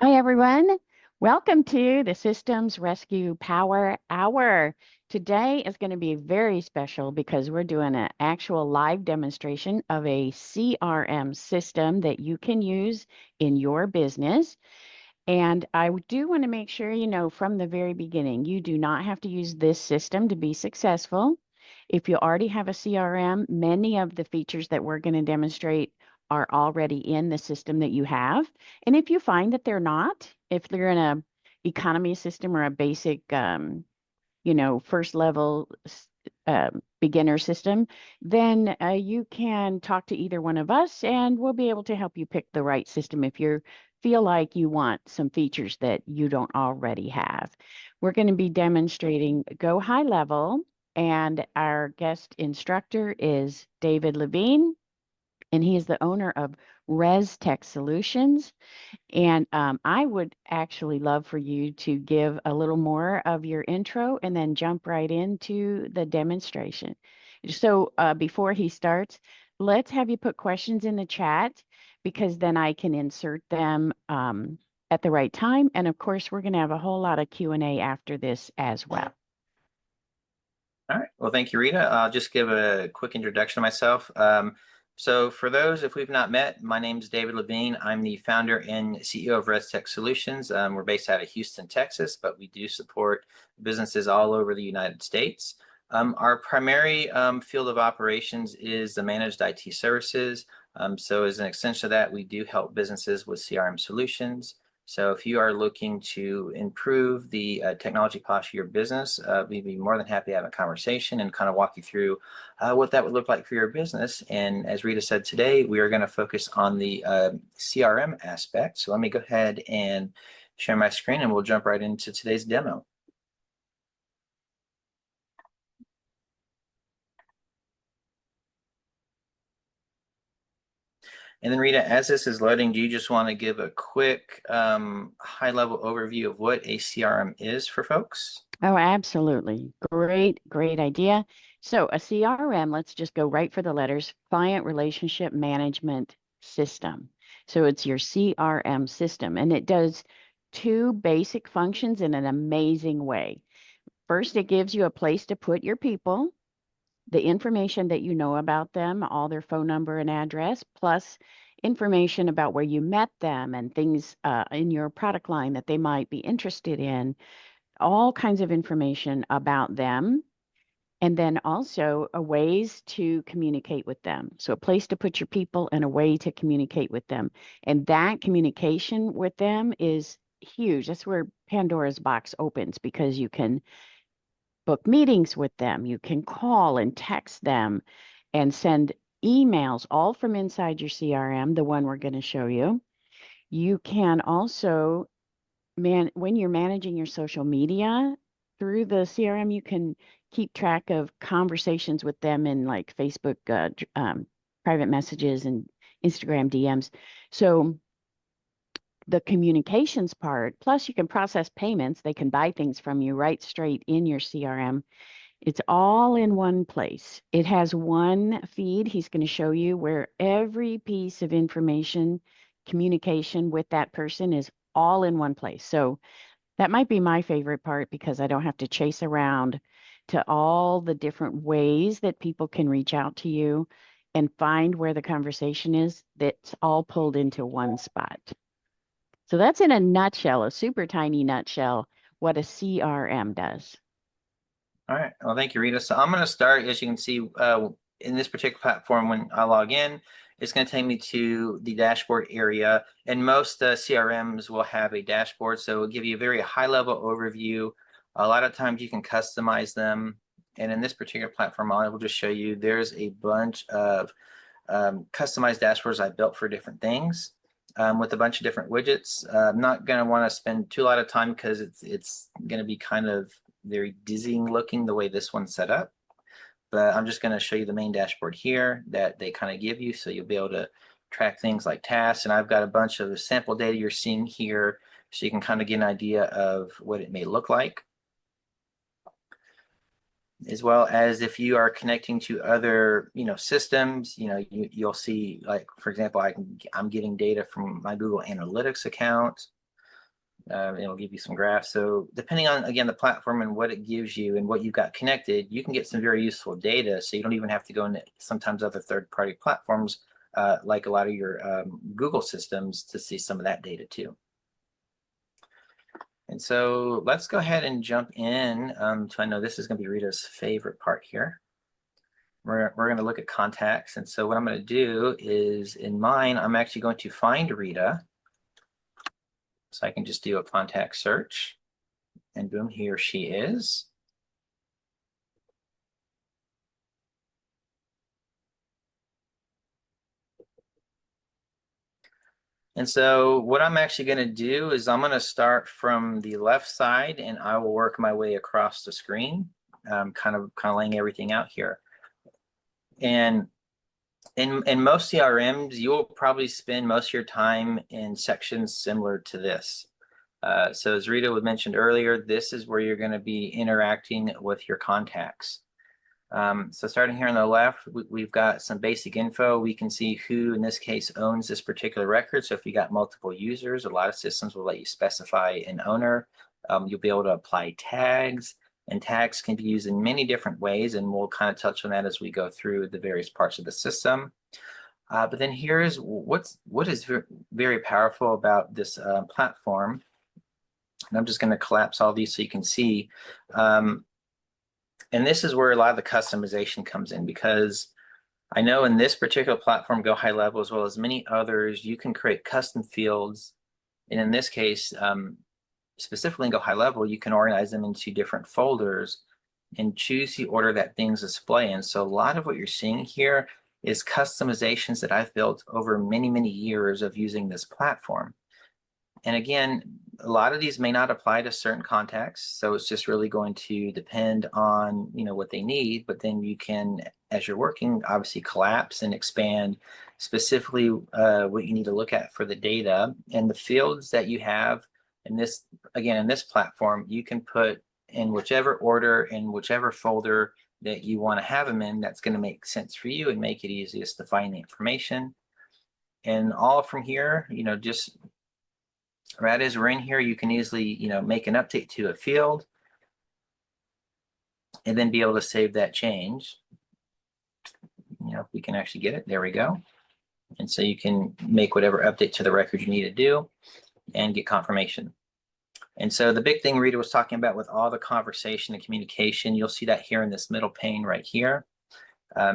Hi, everyone. Welcome to the Systems Rescue Power Hour. Today is going to be very special because we're doing an actual live demonstration of a CRM system that you can use in your business. And I do want to make sure you know from the very beginning, you do not have to use this system to be successful. If you already have a CRM, many of the features that we're going to demonstrate are already in the system that you have. And if you find that they're not, if they're in a economy system or a basic, first level beginner system, then you can talk to either one of us and we'll be able to help you pick the right system if you feel like you want some features that you don't already have. We're going to be demonstrating Go High Level, and our guest instructor is David Levine, and he is the owner of Res Tech Solutions. And I would actually love for you to give a little more of your intro and then jump right into the demonstration. So before he starts, let's have you put questions in the chat because then I can insert them at the right time. And of course, we're going to have a whole lot of Q&A after this as well. All right. Well, thank you, Rita. I'll just give a quick introduction of myself. So for those, if we've not met, my name is David Levine. I'm the founder and CEO of Res Tech Solutions. We're based out of Houston, Texas, but we do support businesses all over the United States. Our primary field of operations is the managed IT services. So as an extension of that, we do help businesses with CRM solutions. So if you are looking to improve the technology posture of your business, we'd be more than happy to have a conversation and kind of walk you through what that would look like for your business. And as Rita said today, we are going to focus on the CRM aspect. So let me go ahead and share my screen and we'll jump right into today's demo. And then Rita, as this is loading, do you just want to give a quick high-level overview of what a CRM is for folks? Oh, absolutely. Great idea. So a CRM, let's just go right for the letters, Client Relationship Management System. So it's your CRM system, and it does two basic functions in an amazing way. First, it gives you a place to put your people, the information that you know about them, all their phone number and address, plus information about where you met them and things in your product line that they might be interested in, all kinds of information about them, and then also a ways to communicate with them. So a place to put your people and a way to communicate with them. And that communication with them is huge. That's where Pandora's box opens because you can book meetings with them, you can call and text them and send emails all from inside your CRM, the one we're going to show you. You can also when you're managing your social media through the CRM, you can keep track of conversations with them in like Facebook private messages and Instagram DMs. So the communications part, plus you can process payments. They can buy things from you right straight in your CRM. It's all in one place. It has one feed. He's going to show you where every piece of information, communication with that person is all in one place. So that might be my favorite part because I don't have to chase around to all the different ways that people can reach out to you and find where the conversation is. That's all pulled into one spot. So that's in a nutshell, a super tiny nutshell, what a CRM does. All right. Well, thank you, Rita. So I'm going to start, as you can see, in this particular platform, when I log in, it's going to take me to the dashboard area. And most CRMs will have a dashboard, so it'll give you a very high-level overview. A lot of times you can customize them. And in this particular platform, I will just show you there's a bunch of customized dashboards I built for different things. With a bunch of different widgets. I'm not going to want to spend too lot of time because it's going to be kind of very dizzying looking the way this one's set up. But I'm just going to show you the main dashboard here that they kind of give you, so you'll be able to track things like tasks. And I've got a bunch of the sample data you're seeing here, so you can kind of get an idea of what it may look like. As well as if you are connecting to other, systems, you'll see, like, for example, I'm getting data from my Google Analytics account. It'll give you some graphs. So depending on, again, the platform and what it gives you and what you've got connected, you can get some very useful data. So you don't even have to go into sometimes other third-party platforms like a lot of your Google systems to see some of that data too. And so let's go ahead and jump in to, I know this is going to be Rita's favorite part here. We're going to look at contacts. And so what I'm going to do is in mine, I'm actually going to find Rita. So I can just do a contact search and boom, here she is. And so what I'm actually going to do is I'm going to start from the left side and I will work my way across the screen, kind of laying everything out here. And in most CRMs, you'll probably spend most of your time in sections similar to this. So as Rita mentioned earlier, this is where you're going to be interacting with your contacts. So starting here on the left, we've got some basic info. We can see who, in this case, owns this particular record. So if you got multiple users, a lot of systems will let you specify an owner. You'll be able to apply tags, and tags can be used in many different ways, and we'll kind of touch on that as we go through the various parts of the system. But then here is what is very powerful about this platform. And I'm just going to collapse all these so you can see. And this is where a lot of the customization comes in, because I know in this particular platform, GoHighLevel, as well as many others, you can create custom fields. And in this case, specifically in GoHighLevel, you can organize them into different folders and choose the order that things display in. So a lot of what you're seeing here is customizations that I've built over many, many years of using this platform. And again, a lot of these may not apply to certain contacts, so it's just really going to depend on what they need. But then you can, as you're working, obviously collapse and expand specifically what you need to look at for the data. And the fields that you have in this, again, in this platform, you can put in whichever order, in whichever folder that you want to have them in. That's going to make sense for you and make it easiest to find the information. And all from here, just right as we're in here, you can easily, make an update to a field and then be able to save that change. If we can actually get it, there we go. And so you can make whatever update to the record you need to do and get confirmation. And so the big thing Rita was talking about with all the conversation and communication, you'll see that here in this middle pane right here.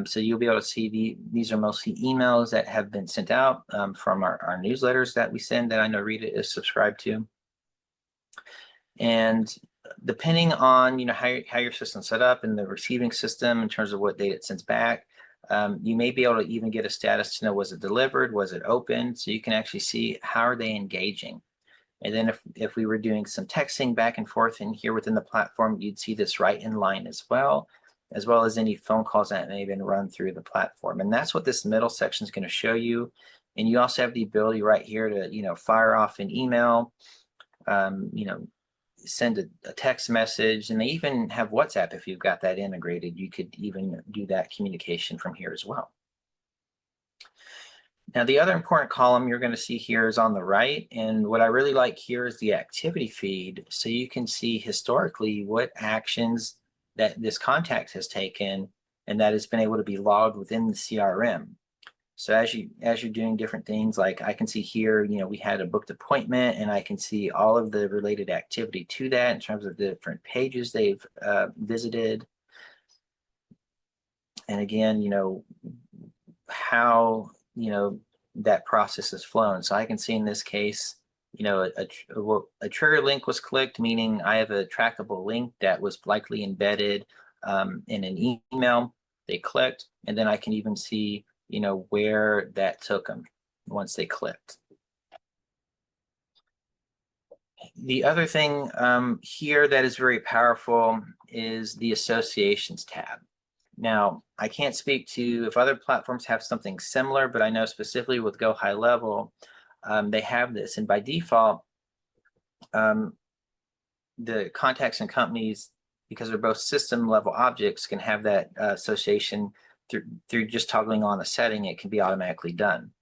So you'll be able to see these are mostly emails that have been sent out from our newsletters that we send, that I know Rita is subscribed to. And depending on how your system's set up and the receiving system in terms of what data it sends back, you may be able to even get a status to know, was it delivered, was it open? So you can actually see how are they engaging. And then if we were doing some texting back and forth in here within the platform, you'd see this right in line as well as any phone calls that may have been run through the platform. And that's what this middle section is going to show you. And you also have the ability right here to, fire off an email, send a text message, and they even have WhatsApp. If you've got that integrated, you could even do that communication from here as well. Now, the other important column you're going to see here is on the right. And what I really like here is the activity feed. So you can see historically what actions that this contact has taken, and that has been able to be logged within the CRM. So as you're doing different things, like I can see here, we had a booked appointment, and I can see all of the related activity to that in terms of the different pages they've visited. And again, how, that process has flown. So I can see in this case, a trigger link was clicked, meaning I have a trackable link that was likely embedded in an email. They clicked, and then I can even see, where that took them once they clicked. The other thing here that is very powerful is the associations tab. Now, I can't speak to if other platforms have something similar, but I know specifically with GoHighLevel, they have this. And by default, the contacts and companies, because they're both system level objects, can have that association through just toggling on a setting. It can be automatically done.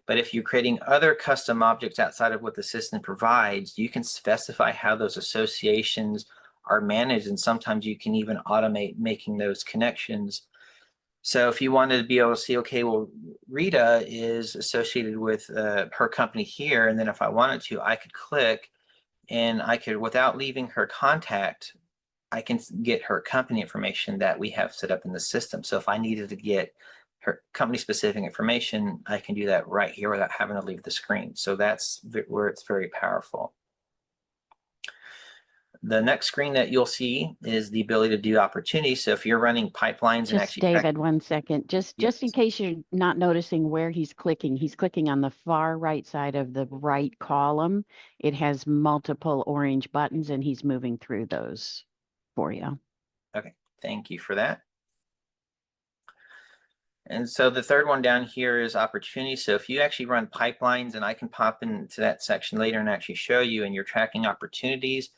But if you're creating other custom objects outside of what the system provides, you can specify how those associations are managed, and sometimes you can even automate making those connections. So if you wanted to be able to see, okay, well, Rita is associated with her company here, and then if I wanted to, I could click and I could, without leaving her contact, I can get her company information that we have set up in the system. So if I needed to get her company specific information, I can do that right here without having to leave the screen. So that's where it's very powerful. The next screen that you'll see is the ability to do opportunities. So if you're running pipelines and actually David, 1 second, just yes. in case you're not noticing where he's clicking on the far right side of the right column. It has multiple orange buttons and he's moving through those for you. Okay, thank you for that. And so the third one down here is opportunity. So if you actually run pipelines, and I can pop into that section later and actually show you, and you're tracking opportunities,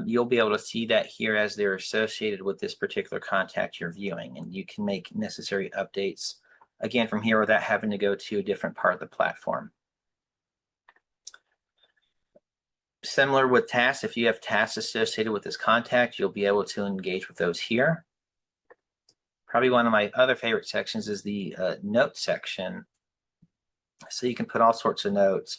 you'll be able to see that here as they're associated with this particular contact you're viewing, and you can make necessary updates again from here without having to go to a different part of the platform. Similar with tasks, if you have tasks associated with this contact, you'll be able to engage with those here. Probably one of my other favorite sections is the note section. So you can put all sorts of notes.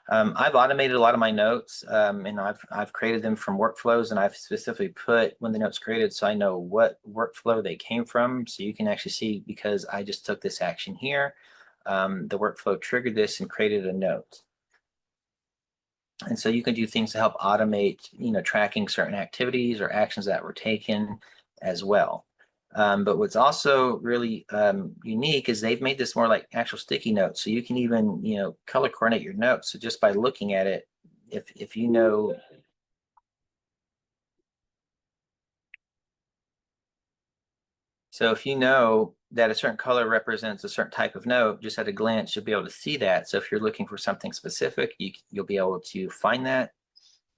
I've automated a lot of my notes, and I've created them from workflows, and I've specifically put when the notes created so I know what workflow they came from. So you can actually see, because I just took this action here, the workflow triggered this and created a note. And so you can do things to help automate, tracking certain activities or actions that were taken as well. But what's also really unique is they've made this more like actual sticky notes. So you can even, color coordinate your notes. So just by looking at it, if you know. So if you know that a certain color represents a certain type of note, just at a glance, you'll be able to see that. So if you're looking for something specific, you'll be able to find that,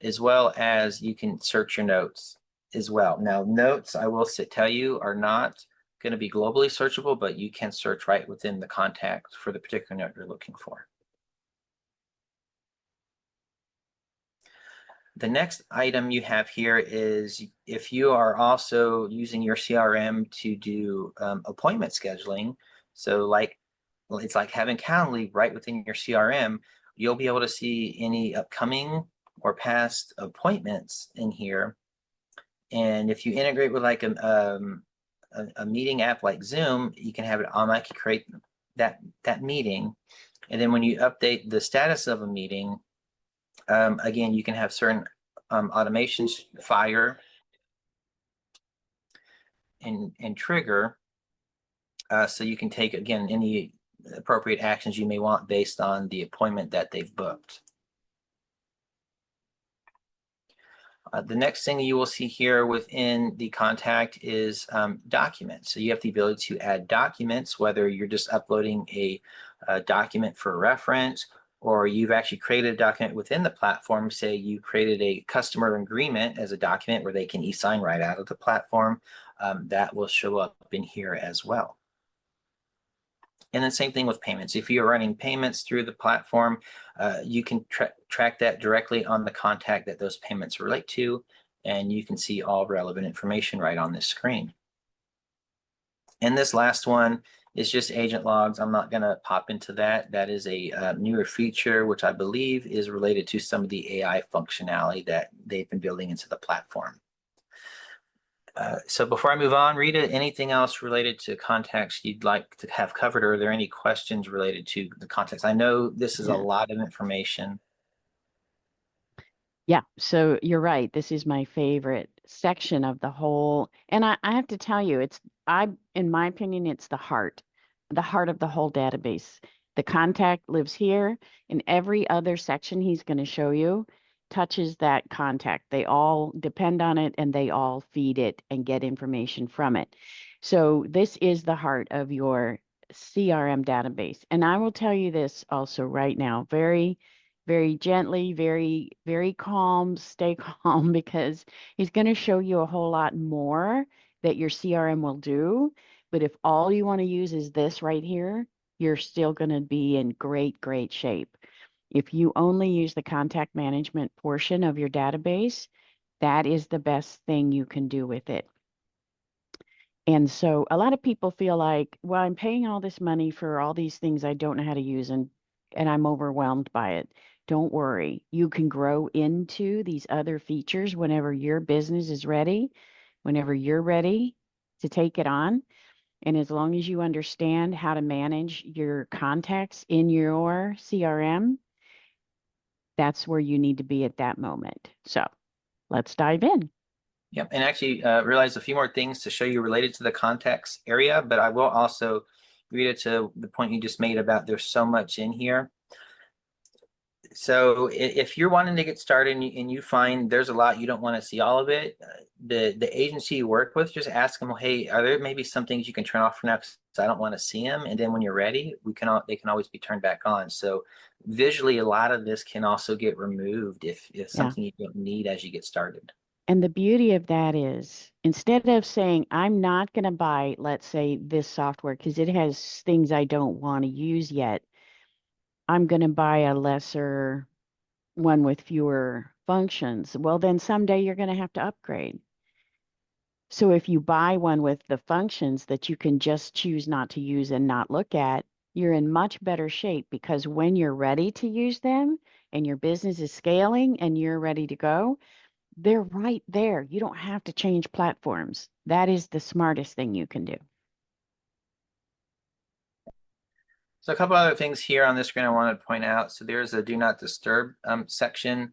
as well as you can search your notes as well. Now, notes, I will tell you, are not going to be globally searchable, but you can search right within the contact for the particular note you're looking for. The next item you have here is if you are also using your CRM to do appointment scheduling. So it's like having Calendly right within your CRM. You'll be able to see any upcoming or past appointments in here. And if you integrate with like a meeting app like Zoom, you can have it automatically create that meeting. And then when you update the status of a meeting, again, you can have certain automations fire and trigger. So you can take, again, any appropriate actions you may want based on the appointment that they've booked. The next thing you will see here within the contact is documents. So you have the ability to add documents, whether you're just uploading a document for reference, or you've actually created a document within the platform. Say you created a customer agreement as a document where they can e-sign right out of the platform. That will show up in here as well. And then same thing with payments. If you're running payments through the platform, you can track that directly on the contact that those payments relate to, and you can see all relevant information right on this screen. And this last one is just agent logs. I'm not going to pop into that. That is a newer feature, which I believe is related to some of the AI functionality that they've been building into the platform. So before I move on, Rita, anything else related to contacts you'd like to have covered, or are there any questions related to the contacts? I know this is a lot of information. Yeah, so you're right. This is my favorite section of the whole. And I have to tell you, in my opinion, it's the heart of the whole database. The contact lives here, and every other section he's going to show you touches that contact. They all depend on it, and they all feed it and get information from it. So this is the heart of your CRM database. And I will tell you this also right now, very gently, very calm, stay calm, because he's going to show you a whole lot more that your CRM will do. But if all you want to use is this right here, you're still going to be in great, great shape. If you only use the contact management portion of your database, that is the best thing you can do with it. And so a lot of people feel like, well, I'm paying all this money for all these things I don't know how to use, and I'm overwhelmed by it. Don't worry. You can grow into these other features whenever your business is ready, whenever you're ready to take it on. And as long as you understand how to manage your contacts in your CRM, that's where you need to be at that moment. So let's dive in. Yep, and actually realize a few more things to show you related to the context area, but I will also read it to the point you just made about there's so much in here. So if you're wanting to get started and you find there's a lot, you don't want to see all of it, the agency you work with, just ask them, well, hey, are there maybe some things you can turn off for now because I don't want to see them? And then when you're ready, they can always be turned back on. So visually, a lot of this can also get removed if Yeah. something you don't need as you get started. And the beauty of that is instead of saying, I'm not going to buy, let's say, this software because it has things I don't want to use yet, I'm going to buy a lesser one with fewer functions. Well, then someday you're going to have to upgrade. So if you buy one with the functions that you can just choose not to use and not look at, you're in much better shape because when you're ready to use them and your business is scaling and you're ready to go, they're right there. You don't have to change platforms. That is the smartest thing you can do. So a couple other things here on this screen I want to point out. So there's a do not disturb section.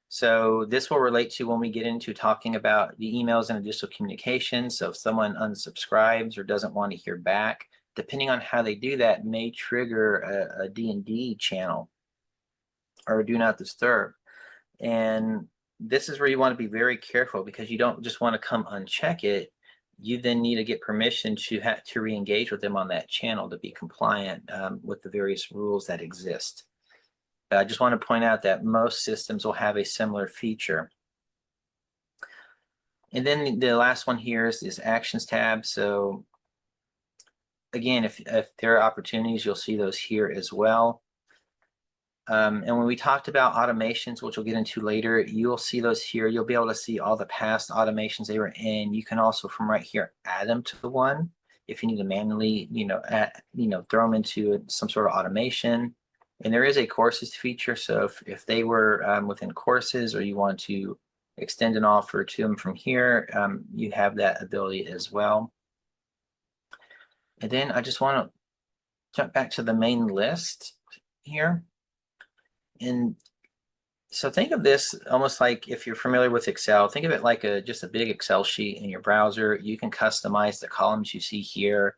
So this will relate to when we get into talking about the emails and additional communication. So if someone unsubscribes or doesn't want to hear back, depending on how they do that, may trigger a D&D channel or a do not disturb. And this is where you want to be very careful because you don't just want to come uncheck it. You then need to get permission to have to re-engage with them on that channel to be compliant with the various rules that exist. I just want to point out that most systems will have a similar feature. And then the last one here is this Actions tab. So again, if there are opportunities, you'll see those here as well. And when we talked about automations, which we'll get into later, you'll see those here. You'll be able to see all the past automations they were in. You can also from right here add them to one if you need to manually, throw them into some sort of automation. And there is a courses feature. So if they were within courses or you want to extend an offer to them from here, you have that ability as well. And then I just want to jump back to the main list here. And so think of this almost like if you're familiar with Excel, think of it like just a big Excel sheet in your browser. You can customize the columns you see here.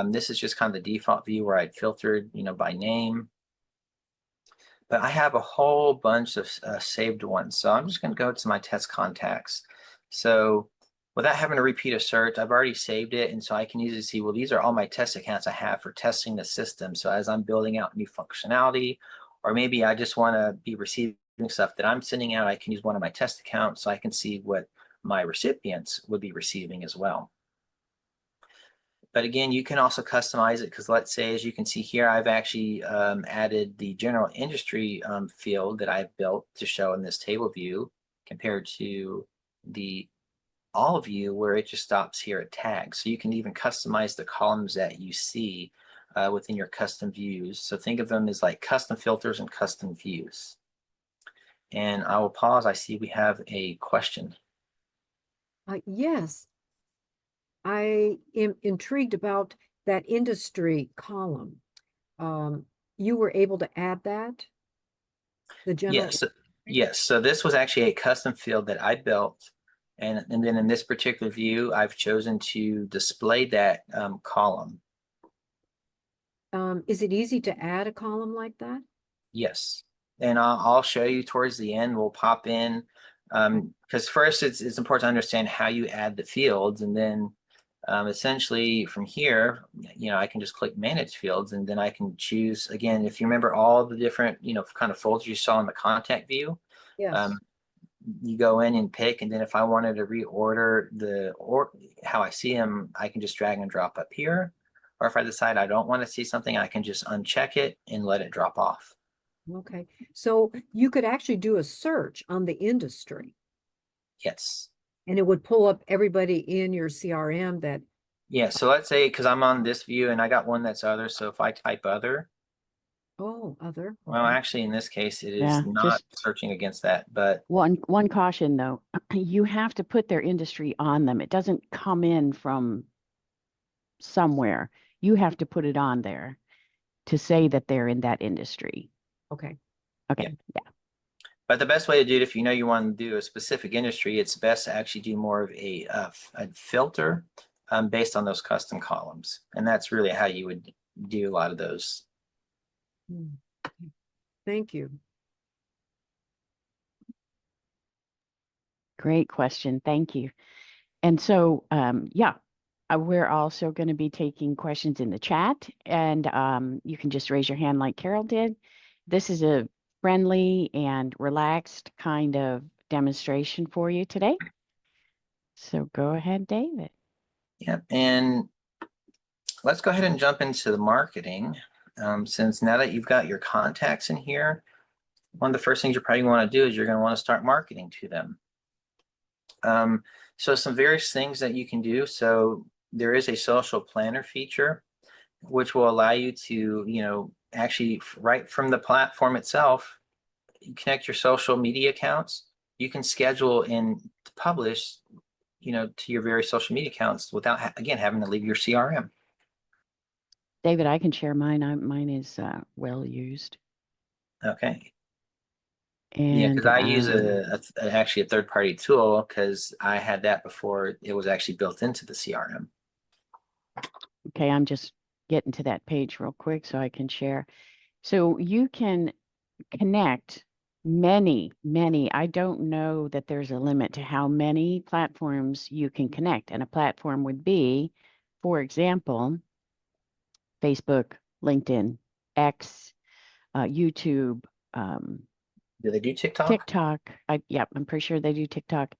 This is just kind of the default view where I'd filtered, by name. But I have a whole bunch of saved ones. So I'm just going to go to my test contacts. So without having to repeat a search, I've already saved it. And so I can easily see, well, these are all my test accounts I have for testing the system. So as I'm building out new functionality, or maybe I just want to be receiving stuff that I'm sending out, I can use one of my test accounts so I can see what my recipients would be receiving as well. But again, you can also customize it because let's say, as you can see here, I've actually added the general industry field that I've built to show in this table view compared to the all view where it just stops here at tags. So you can even customize the columns that you see within your custom views. So think of them as like custom filters and custom views. And I will pause. I see we have a question. Yes, I am intrigued about that industry column. You were able to add that? The general? Yes. So this was actually a custom field that I built. And then in this particular view, I've chosen to display that column. Is it easy to add a column like that? Yes. And I'll show you towards the end. We'll pop in because first it's important to understand how you add the fields, and then essentially from here, I can just click manage fields, and then I can choose again. If you remember all the different kind of folders you saw in the contact view, Yes. you go in and pick, and then if I wanted to reorder how I see them, I can just drag and drop up here. or if I decide I don't want to see something, I can just uncheck it and let it drop off. Okay, so you could actually do a search on the industry Yes. and it would pull up everybody in your CRM that, Yeah, so let's say, because I'm on this view and I got one that's other, so if I type other, oh, other. well, Okay. actually in this case, it is Yeah, not just searching against that, but one caution though, you have to put their industry on them. It doesn't come in from somewhere. You have to put it on there to say that they're in that industry. Okay. Okay, Yeah. yeah. But the best way to do it, if you know you want to do a specific industry, it's best to actually do more of a filter based on those custom columns. And that's really how you would do a lot of those. Hmm. Thank you. Great question. Thank you. And so, yeah, we're also going to be taking questions in the chat, and you can just raise your hand like Carol did. This is a friendly and relaxed kind of demonstration for you today. So go ahead, David. Yeah, and let's go ahead and jump into the marketing. Since now that you've got your contacts in here, one of the first things you probably want to do is you're going to want to start marketing to them. So some various things that you can do. So there is a social planner feature, which will allow you to, actually right from the platform itself, you connect your social media accounts. You can schedule and publish, to your various social media accounts without, again, having to leave your CRM. David, I can share mine. Mine is well used. Okay. Yeah, And because I use actually a third-party tool because I had that before it was actually built into the CRM. okay, I'm just getting to that page real quick so I can share. So you can connect many. I don't know that there's a limit to how many platforms you can connect. And a platform would be, for example, Facebook, LinkedIn, X, YouTube, Do they do TikTok? TikTok. Yep, I'm pretty sure they do TikTok.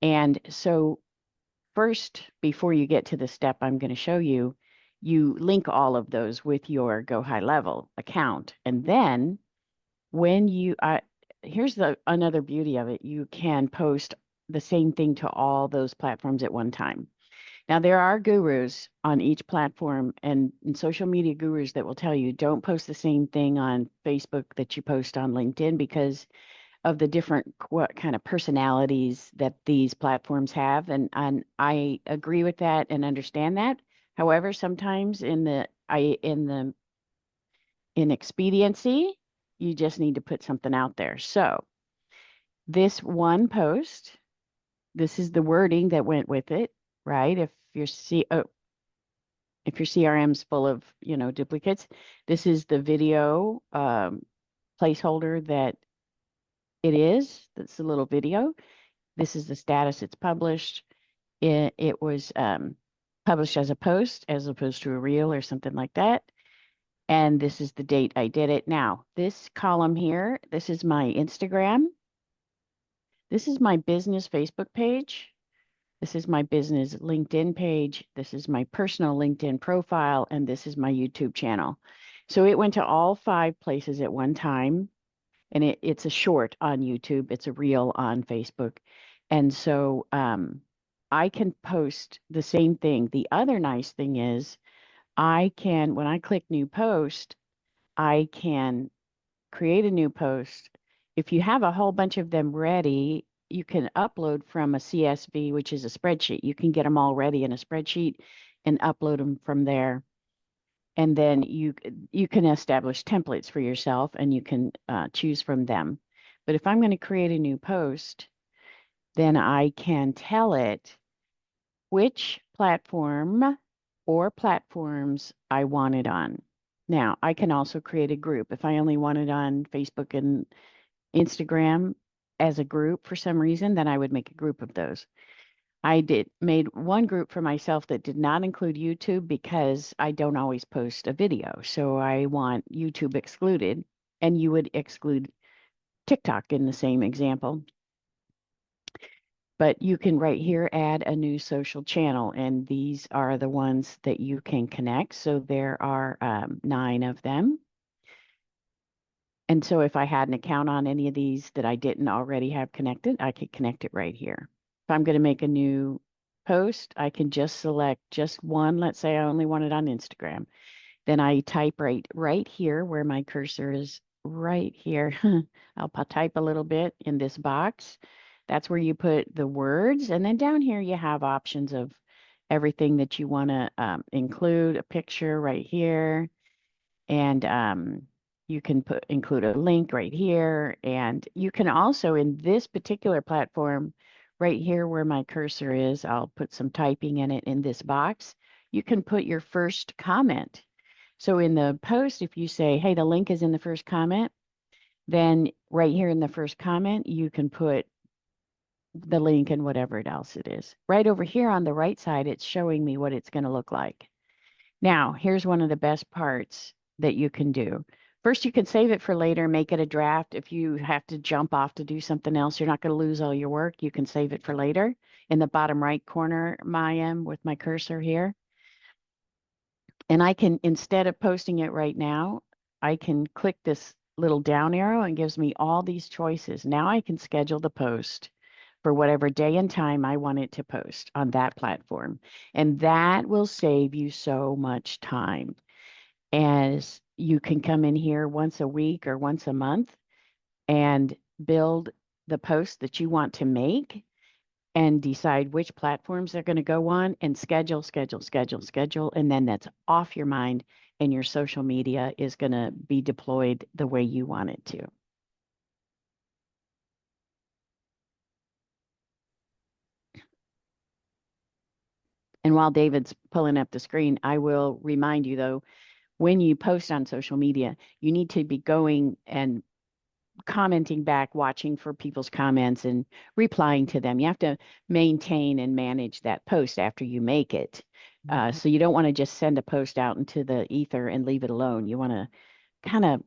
And so first, before you get to the step I'm going to show you, you link all of those with your GoHighLevel account. And then when you, here's another beauty of it. You can post the same thing to all those platforms at one time. Now, there are gurus on each platform and social media gurus that will tell you don't post the same thing on Facebook that you post on LinkedIn because of the different what kind of personalities that these platforms have. And I agree with that and understand that. However, sometimes in expediency, you just need to put something out there. So this one post, this is the wording that went with it, right? If your CRM's full of, duplicates, this is the video placeholder that it is. That's a little video. This is the status it's published. It was published as a post as opposed to a reel or something like that. And this is the date I did it. Now, this column here, this is my Instagram. This is my business Facebook page. This is my business LinkedIn page. This is my personal LinkedIn profile. And this is my YouTube channel. So it went to all 5 places at one time. And it's a short on YouTube. It's a reel on Facebook. And so I can post the same thing. The other nice thing is when I click new post, I can create a new post. If you have a whole bunch of them ready, you can upload from a CSV, which is a spreadsheet. You can get them all ready in a spreadsheet and upload them from there. And then you can establish templates for yourself and you can choose from them. But if I'm going to create a new post, then I can tell it which platform or platforms I want it on. Now, I can also create a group. If I only want it on Facebook and Instagram as a group for some reason, then I would make a group of those. I made one group for myself that did not include YouTube because I don't always post a video. So I want YouTube excluded, and you would exclude TikTok in the same example. But you can right here add a new social channel, and these are the ones that you can connect. So there are 9 of them. And so if I had an account on any of these that I didn't already have connected, I could connect it right here. If I'm going to make a new post, I can just select just one. Let's say I only want it on Instagram. Then I type right here where my cursor is right here. I'll type a little bit in this box. That's where you put the words. And then down here you have options of everything that you want to include, a picture right here. And you can include a link right here. And you can also, in this particular platform, right here where my cursor is, I'll put some typing in it in this box. You can put your first comment. So in the post, if you say, hey, the link is in the first comment, then right here in the first comment, you can put the link and whatever else it is. Right over here on the right side, it's showing me what it's going to look like. Now, here's one of the best parts that you can do. First, you can save it for later, make it a draft. If you have to jump off to do something else, you're not going to lose all your work. You can save it for later. In the bottom right corner, with my cursor here. And I can, instead of posting it right now, I can click this little down arrow and gives me all these choices. Now I can schedule the post for whatever day and time I want it to post on that platform. And that will save you so much time, as you can come in here once a week or once a month and build the post that you want to make and decide which platforms they're going to go on and schedule. And then that's off your mind, and your social media is going to be deployed the way you want it to. And while David's pulling up the screen, I will remind you, though, when you post on social media, you need to be going and commenting back, watching for people's comments and replying to them. You have to maintain and manage that post after you make it. So you don't want to just send a post out into the ether and leave it alone. You want to kind of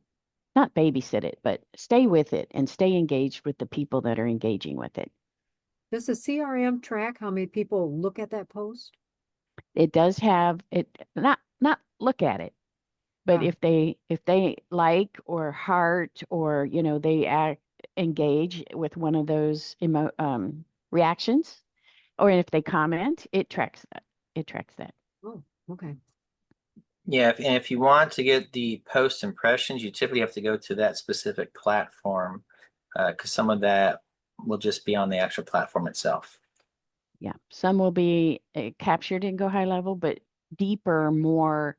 not babysit it, but stay with it and stay engaged with the people that are engaging with it. Does the CRM track how many people look at that post? It does have it, not look at it, but Ah. if they like or heart, or they engage with one of those reactions, or if they comment, it tracks that. Oh, okay. Yeah, and if you want to get the post impressions, you typically have to go to that specific platform, because some of that will just be on the actual platform itself. Yeah, some will be captured in GoHighLevel, but deeper, more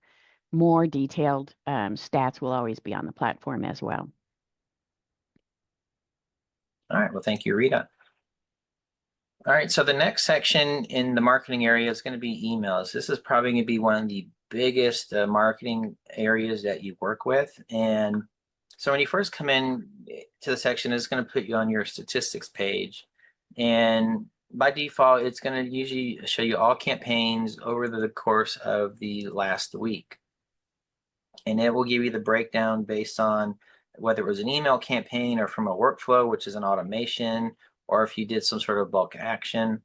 detailed stats will always be on the platform as well. All right, well, thank you, Rita. All right, so the next section in the marketing area is going to be emails. This is probably going to be one of the biggest marketing areas that you work with. And so when you first come in to the section, it's going to put you on your statistics page. And by default, it's going to usually show you all campaigns over the course of the last week. And it will give you the breakdown based on whether it was an email campaign or from a workflow, which is an automation, or if you did some sort of bulk action.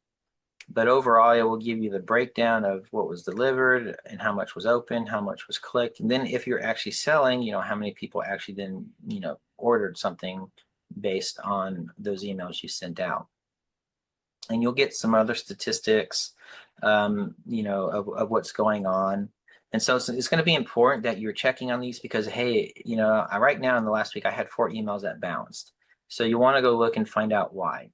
But overall, it will give you the breakdown of what was delivered and how much was open, how much was clicked. And then if you're actually selling, how many people actually then, ordered something based on those emails you sent out. And you'll get some other statistics, of what's going on. And so it's going to be important that you're checking on these because, hey, right now in the last week, I had 4 emails that bounced. So you want to go look and find out why.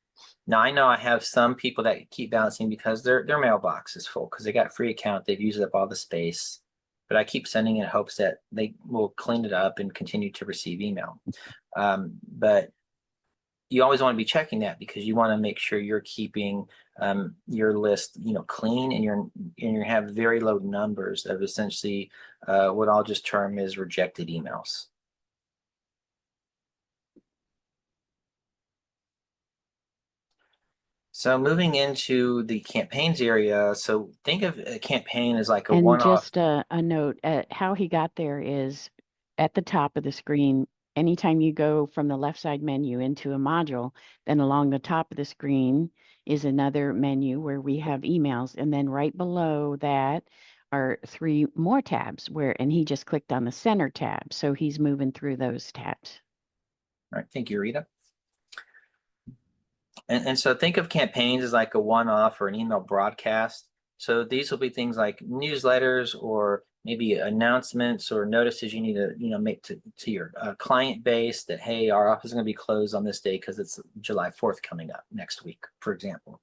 Now, I know I have some people that keep bouncing because their mailbox is full because they got a free account. They've used up all the space. But I keep sending in hopes that they will clean it up and continue to receive email. But you always want to be checking that because you want to make sure you're keeping your list, clean, and you have very low numbers of essentially what I'll just term as rejected emails. So moving into the campaigns area, so think of a campaign as like a And one-off. just a note, how he got there is at the top of the screen, anytime you go from the left side menu into a module, then along the top of the screen is another menu where we have emails. And then right below that are 3 more tabs and he just clicked on the center tab. So he's moving through those tabs. All right, thank you, Rita. And so think of campaigns as like a one-off or an email broadcast. So these will be things like newsletters or maybe announcements or notices you need to make to your client base that, hey, our office is going to be closed on this day because it's July 4th coming up next week, for example.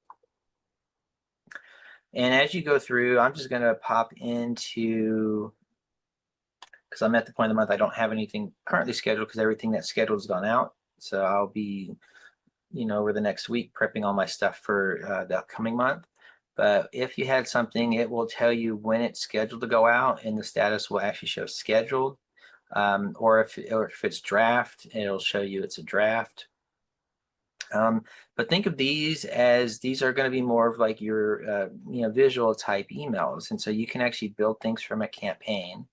And as you go through, I'm just going to pop into, because I'm at the point of the month I don't have anything currently scheduled because everything that's scheduled has gone out. So I'll be over the next week prepping all my stuff for the upcoming month. But if you had something, it will tell you when it's scheduled to go out, and the status will actually show scheduled. Or if it's draft, it'll show you it's a draft. But think of these as these are going to be more of like your visual type emails, and so you can actually build things from a campaign.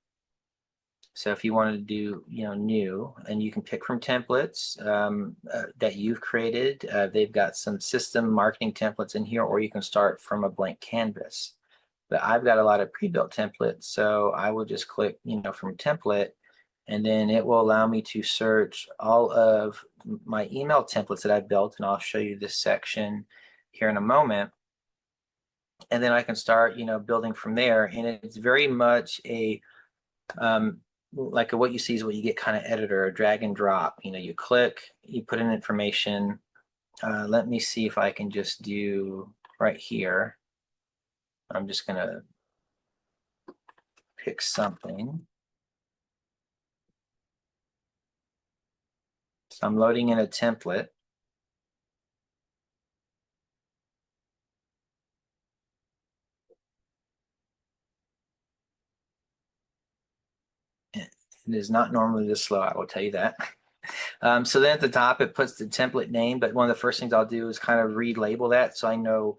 So if you wanted to do, new, and you can pick from templates that you've created. They've got some system marketing templates in here, or you can start from a blank canvas. But I've got a lot of pre-built templates, so I will just click, from template, and then it will allow me to search all of my email templates that I've built, and I'll show you this section here in a moment. And then I can start, building from there, and it's very much a like what you see is what you get kind of editor, a drag and drop. You click, you put in information. Let me see if I can just do right here. I'm just gonna pick something. So I'm loading in a template. It is not normally this slow, I will tell you that. So then at the top, it puts the template name, but one of the first things I'll do is kind of relabel that so I know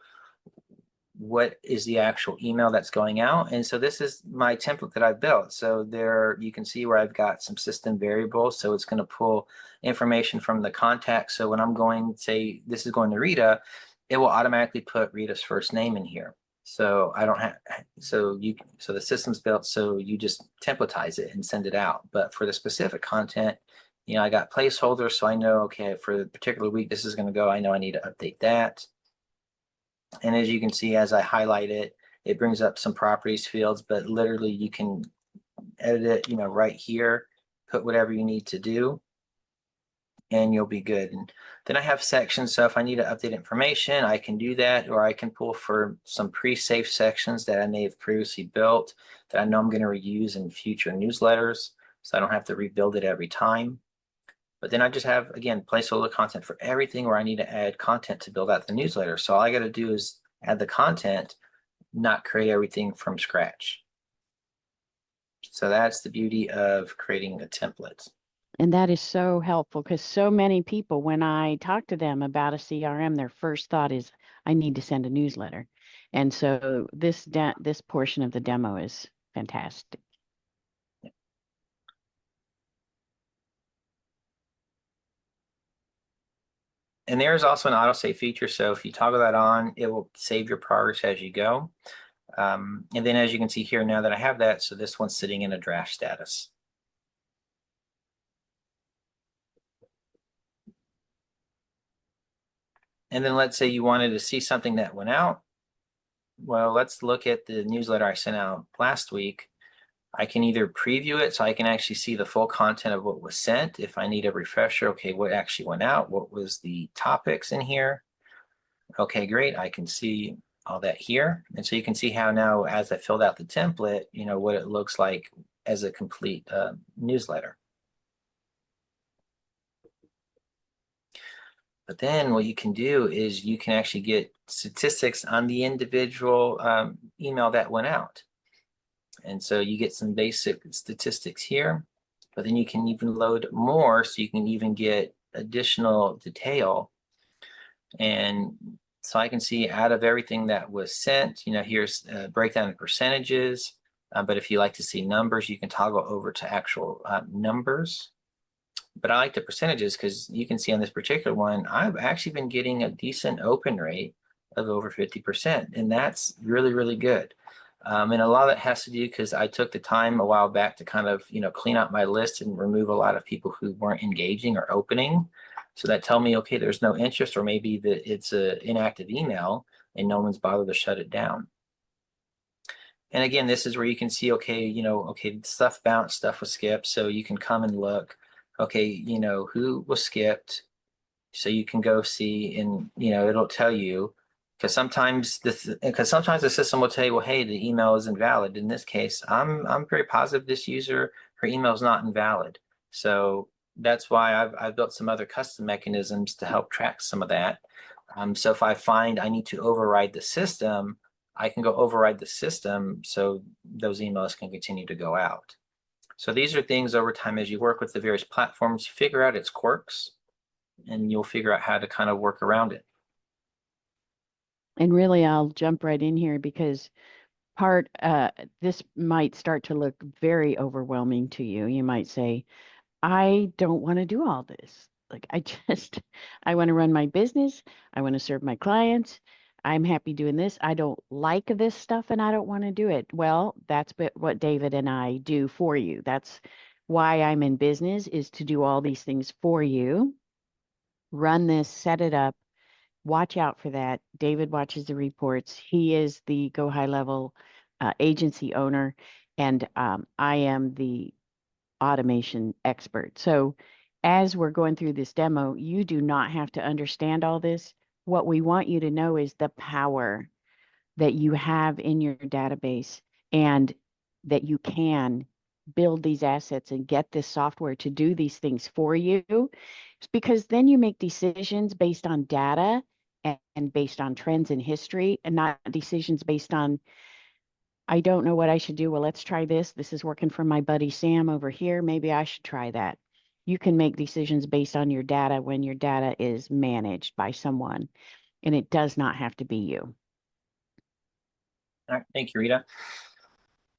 what is the actual email that's going out. And so this is my template that I've built. So there you can see where I've got some system variables. So it's going to pull information from the contact. So when I'm going, say this is going to Rita, it will automatically put Rita's first name in here. So I don't have, so the system's built, so you just templatize it and send it out. But for the specific content, I got placeholders, so I know, okay, for the particular week this is going to go, I know I need to update that. And as you can see, as I highlight it, it brings up some properties fields, but literally you can edit it, right here, put whatever you need to do, and you'll be good. And then I have sections. So if I need to update information, I can do that, or I can pull for some pre-saved sections that I may have previously built that I know I'm going to reuse in future newsletters, so I don't have to rebuild it every time. But then I just have, again, placeholder content for everything where I need to add content to build out the newsletter. So all I got to do is add the content, not create everything from scratch. So that's the beauty of creating a template. And that is so helpful because so many people, when I talk to them about a CRM, their first thought is, I need to send a newsletter. And so this portion of the demo is fantastic. And there's also an autosave feature. So if you toggle that on, it will save your progress as you go. And then as you can see here, now that I have that, so this one's sitting in a draft status. And then let's say you wanted to see something that went out. Well, let's look at the newsletter I sent out last week. I can either preview it so I can actually see the full content of what was sent. If I need a refresher, okay, what actually went out? What was the topics in here? Okay, great. I can see all that here. And so you can see how now as I filled out the template, what it looks like as a complete newsletter. But then what you can do is you can actually get statistics on the individual email that went out. And so you get some basic statistics here, but then you can even load more, so you can even get additional detail. And so I can see out of everything that was sent, here's a breakdown in percentages. But if you like to see numbers, you can toggle over to actual numbers. But I like the percentages because you can see on this particular one, I've actually been getting a decent open rate of over 50%, and that's really, really good. And a lot of that has to do because I took the time a while back to kind of, clean out my list and remove a lot of people who weren't engaging or opening. So that tell me, okay, there's no interest, or maybe that it's a inactive email and no one's bothered to shut it down. And again, this is where you can see, okay, okay, stuff bounced, stuff was skipped. So you can come and look, okay, who was skipped. So you can go see, and it'll tell you, because sometimes the system will tell you, well, hey, the email is invalid. In this case, I'm very positive this user, her email is not invalid. So that's why I've built some other custom mechanisms to help track some of that. So if I find I need to override the system, I can go override the system so those emails can continue to go out. So these are things over time as you work with the various platforms, you figure out its quirks, and you'll figure out how to kind of work around it. And really, I'll jump right in here because this might start to look very overwhelming to you. You might say, I don't want to do all this. Like, I want to run my business. I want to serve my clients. I'm happy doing this. I don't like this stuff and I don't want to do it. Well, that's what David and I do for you. That's why I'm in business, is to do all these things for you. Run this, set it up, watch out for that. David watches the reports. He is the GoHighLevel agency owner, and I am the automation expert. So as we're going through this demo, you do not have to understand all this. What we want you to know is the power that you have in your database, and that you can build these assets and get this software to do these things for you. It's because then you make decisions based on data and based on trends in history, and not decisions based on, I don't know what I should do. Well, let's try this. This is working for my buddy Sam over here. Maybe I should try that. You can make decisions based on your data when your data is managed by someone, and it does not have to be you. All right, thank you, Rita.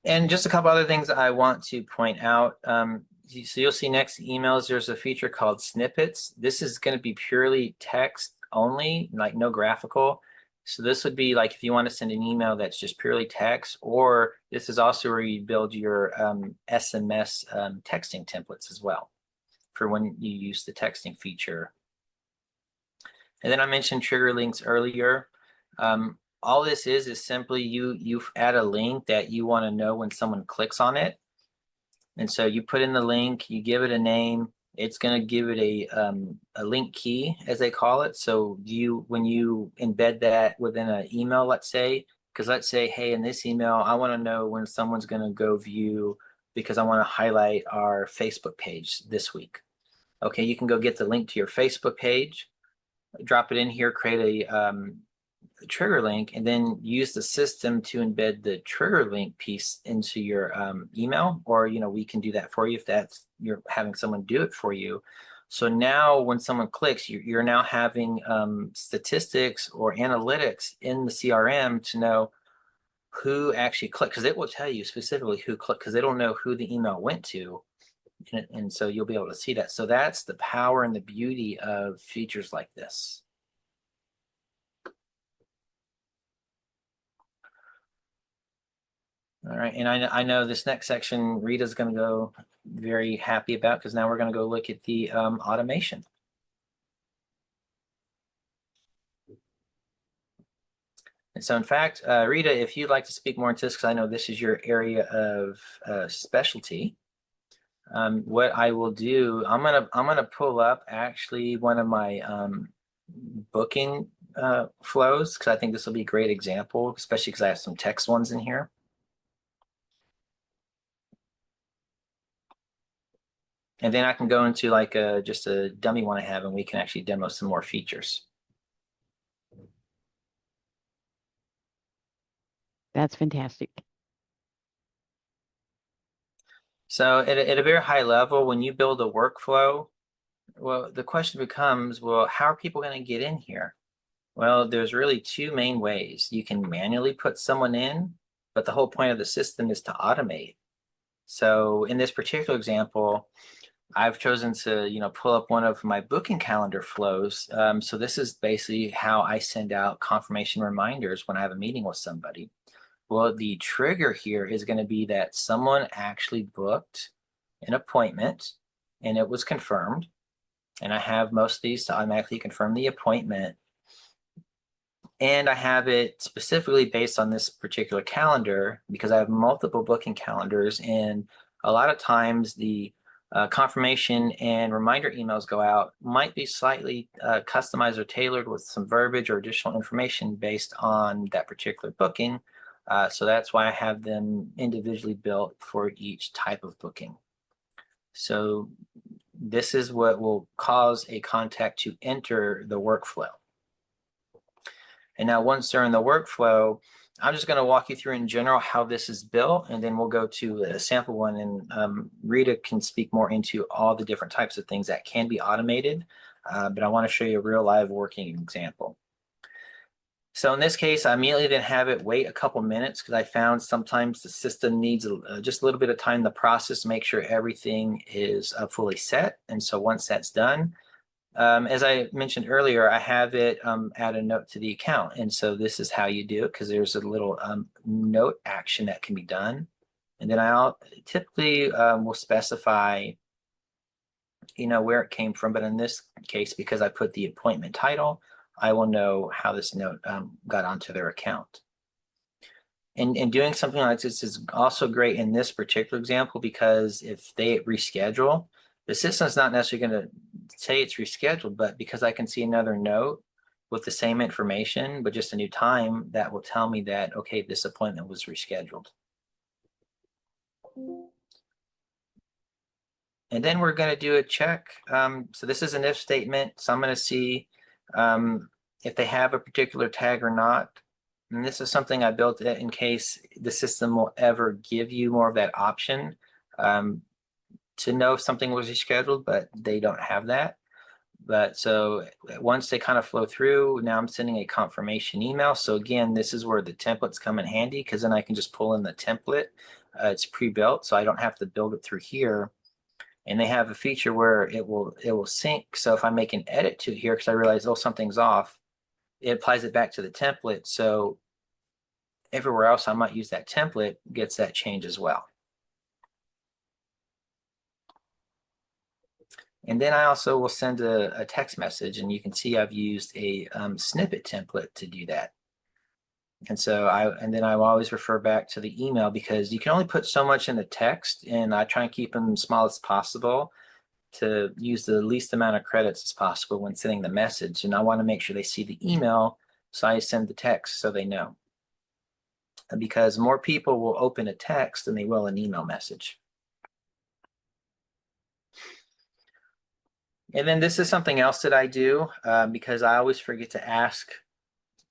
And just a couple other things I want to point out. So you'll see next to emails, there's a feature called snippets. This is going to be purely text only, like no graphical. So this would be like if you want to send an email that's just purely text, or this is also where you build your SMS texting templates as well for when you use the texting feature. And then I mentioned trigger links earlier. All this is simply you add a link that you want to know when someone clicks on it. And so you put in the link, you give it a name, it's going to give it a link key, as they call it. So when you embed that within an email, let's say, because let's say, hey, in this email, I want to know when someone's going to go view, because I want to highlight our Facebook page this week. Okay, you can go get the link to your Facebook page, drop it in here, create a trigger link, and then use the system to embed the trigger link piece into your email, or we can do that for you if that's you're having someone do it for you. So now when someone clicks, you're now having statistics or analytics in the CRM to know who actually clicked, because it will tell you specifically who clicked, because they don't know who the email went to. And so you'll be able to see that. So that's the power and the beauty of features like this. All right, and I know this next section Rita's going to go very happy about, because now we're going to go look at the automation. And so in fact, Rita, if you'd like to speak more into this, because I know this is your area of specialty, what I will do, I'm gonna pull up actually one of my booking flows, because I think this will be a great example, especially because I have some text ones in here. And then I can go into like just a dummy one I have, and we can actually demo some more features. That's fantastic. So at a very high level, when you build a workflow, well, the question becomes, well, how are people going to get in here? Well, there's really two main ways. You can manually put someone in, but the whole point of the system is to automate. So in this particular example, I've chosen to, pull up one of my booking calendar flows. So this is basically how I send out confirmation reminders when I have a meeting with somebody. Well, the trigger here is going to be that someone actually booked an appointment and it was confirmed. And I have most of these to automatically confirm the appointment. And I have it specifically based on this particular calendar because I have multiple booking calendars. And a lot of times the confirmation and reminder emails go out might be slightly customized or tailored with some verbiage or additional information based on that particular booking. So that's why I have them individually built for each type of booking. So this is what will cause a contact to enter the workflow. And now once they're in the workflow, I'm just going to walk you through in general how this is built, and then we'll go to a sample one, and Rita can speak more into all the different types of things that can be automated, but I want to show you a real live working example. So in this case, I immediately then have it wait a couple minutes because I found sometimes the system needs just a little bit of time to process, make sure everything is fully set. And so once that's done, as I mentioned earlier, I have it add a note to the account. And so this is how you do it because there's a little note action that can be done. And then I'll typically will specify, where it came from. But in this case, because I put the appointment title, I will know how this note got onto their account. And doing something like this is also great in this particular example because if they reschedule, the system's not necessarily going to say it's rescheduled, but because I can see another note with the same information, but just a new time, that will tell me that, okay, this appointment was rescheduled. And then we're going to do a check. So this is an if statement. So I'm going to see if they have a particular tag or not. And this is something I built in case the system will ever give you more of that option to know if something was rescheduled, but they don't have that. But so once they kind of flow through, now I'm sending a confirmation email. So again, this is where the templates come in handy because then I can just pull in the template. It's pre-built, so I don't have to build it through here. And they have a feature where it will sync. So if I make an edit to here because I realize, oh, something's off, it applies it back to the template. So everywhere else I might use that template gets that change as well. And then I also will send a text message, and you can see I've used a snippet template to do that. And so then I will always refer back to the email because you can only put so much in the text, and I try and keep them as small as possible to use the least amount of credits as possible when sending the message. And I want to make sure they see the email, so I send the text so they know. Because more people will open a text than they will an email message. And then this is something else that I do because I always forget to ask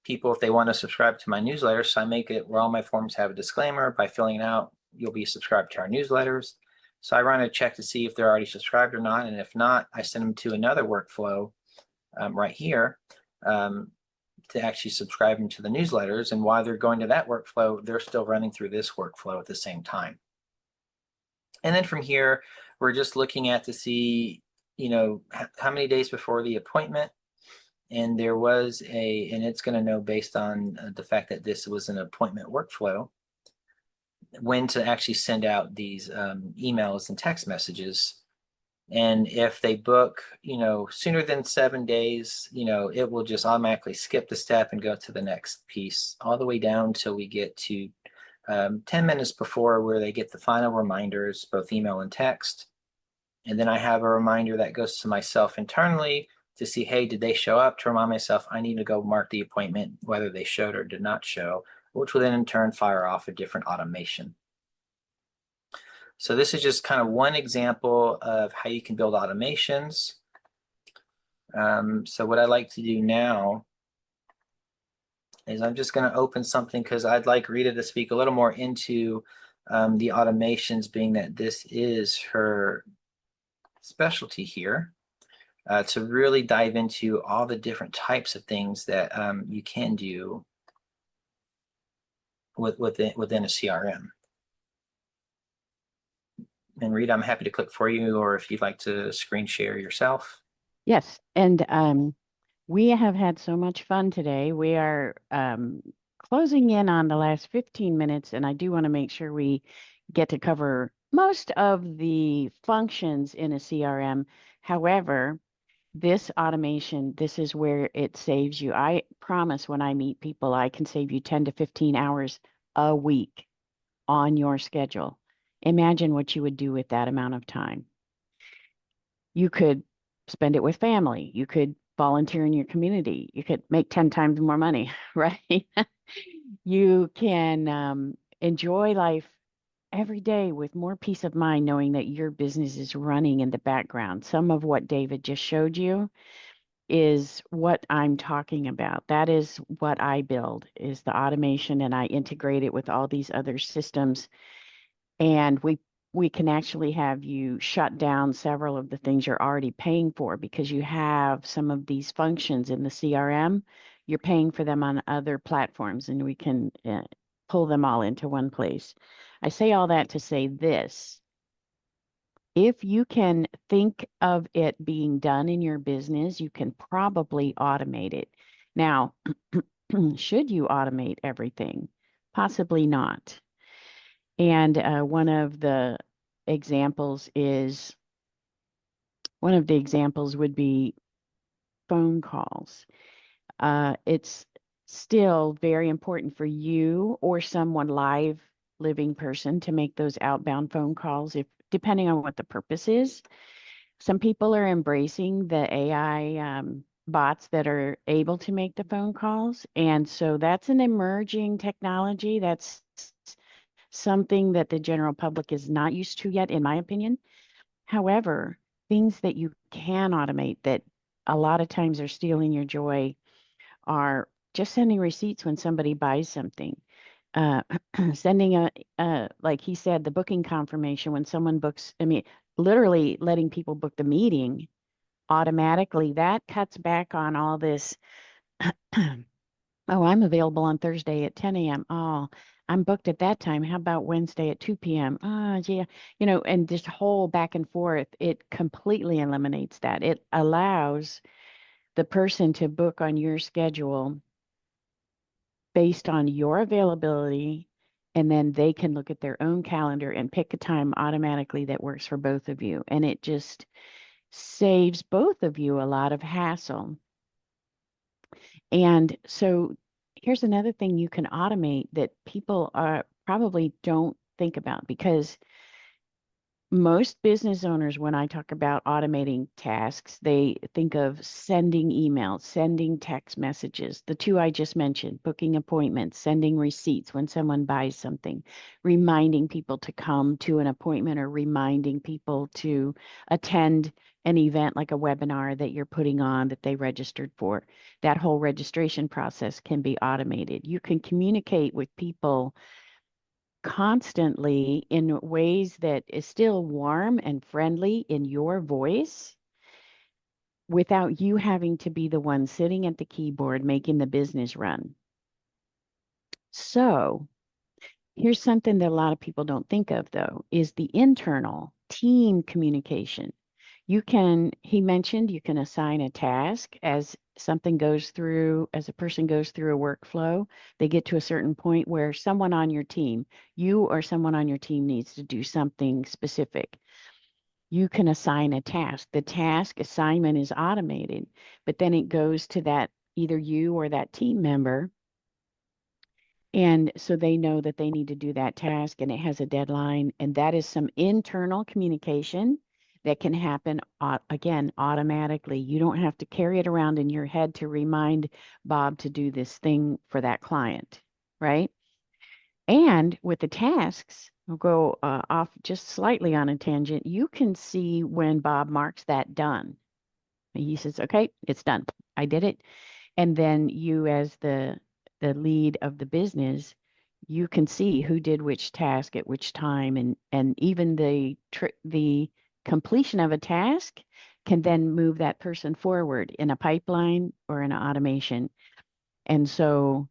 people if they want to subscribe to my newsletter. So I make it where all my forms have a disclaimer. By filling it out, you'll be subscribed to our newsletters. So I run a check to see if they're already subscribed or not. And if not, I send them to another workflow right here to actually subscribe them to the newsletters. And while they're going to that workflow, they're still running through this workflow at the same time. And then from here, we're just looking at to see, how many days before the appointment. And there was and it's going to know based on the fact that this was an appointment workflow, when to actually send out these emails and text messages. And if they book, sooner than 7 days, it will just automatically skip the step and go to the next piece all the way down till we get to 10 minutes before where they get the final reminders, both email and text. And then I have a reminder that goes to myself internally to see, hey, did they show up? To remind myself I need to go mark the appointment, whether they showed or did not show, which will then in turn fire off a different automation. So this is just kind of one example of how you can build automations. So what I like to do now is I'm just going to open something because I'd like Rita to speak a little more into the automations, being that this is her specialty here, to really dive into all the different types of things that you can do within a CRM. And Rita, I'm happy to click for you, or if you'd like to screen share yourself. Yes, and we have had so much fun today. We are closing in on the last 15 minutes, and I do want to make sure we get to cover most of the functions in a CRM. However, this automation, this is where it saves you. I promise when I meet people, I can save you 10 to 15 hours a week on your schedule. Imagine what you would do with that amount of time. You could spend it with family. You could volunteer in your community. You could make 10 times more money, right? You can enjoy life every day with more peace of mind, knowing that your business is running in the background. Some of what David just showed you is what I'm talking about. That is what I build, is the automation, and I integrate it with all these other systems. And we can actually have you shut down several of the things you're already paying for because you have some of these functions in the CRM. You're paying for them on other platforms, and we can pull them all into one place. I say all that to say this. If you can think of it being done in your business, you can probably automate it. Now, should you automate everything? Possibly not. And one of the examples would be phone calls. It's still very important for you or someone living person to make those outbound phone calls, if depending on what the purpose is. Some people are embracing the AI bots that are able to make the phone calls. And so that's an emerging technology. That's something that the general public is not used to yet, in my opinion. However, things that you can automate that a lot of times are stealing your joy are just sending receipts when somebody buys something. Uh, sending like he said, the booking confirmation when someone books, I mean, literally letting people book the meeting automatically. That cuts back on all this. Oh, I'm available on Thursday at 10 a.m. Oh, I'm booked at that time. How about Wednesday at 2 p.m.? Ah, yeah. And this whole back and forth, it completely eliminates that. It allows the person to book on your schedule based on your availability, and then they can look at their own calendar and pick a time automatically that works for both of you. And it just saves both of you a lot of hassle. And so here's another thing you can automate that people probably don't think about, because most business owners, when I talk about automating tasks, they think of sending emails, sending text messages, the two I just mentioned, booking appointments, sending receipts when someone buys something, reminding people to come to an appointment, or reminding people to attend an event like a webinar that you're putting on that they registered for. That whole registration process can be automated. You can communicate with people constantly in ways that is still warm and friendly in your voice without you having to be the one sitting at the keyboard making the business run. So here's something that a lot of people don't think of, though, is the internal team communication. He mentioned you can assign a task as a person goes through a workflow. They get to a certain point where you or someone on your team needs to do something specific. You can assign a task. The task assignment is automated, but then it goes to that either you or that team member. And so they know that they need to do that task and it has a deadline. And that is some internal communication that can happen, again, automatically. You don't have to carry it around in your head to remind Bob to do this thing for that client, right? And with the tasks, we'll go off just slightly on a tangent. You can see when Bob marks that done. And he says, okay, it's done. I did it. And then you, as the lead of the business, you can see who did which task at which time, and even the completion of a task can then move that person forward in a pipeline or in an automation. And so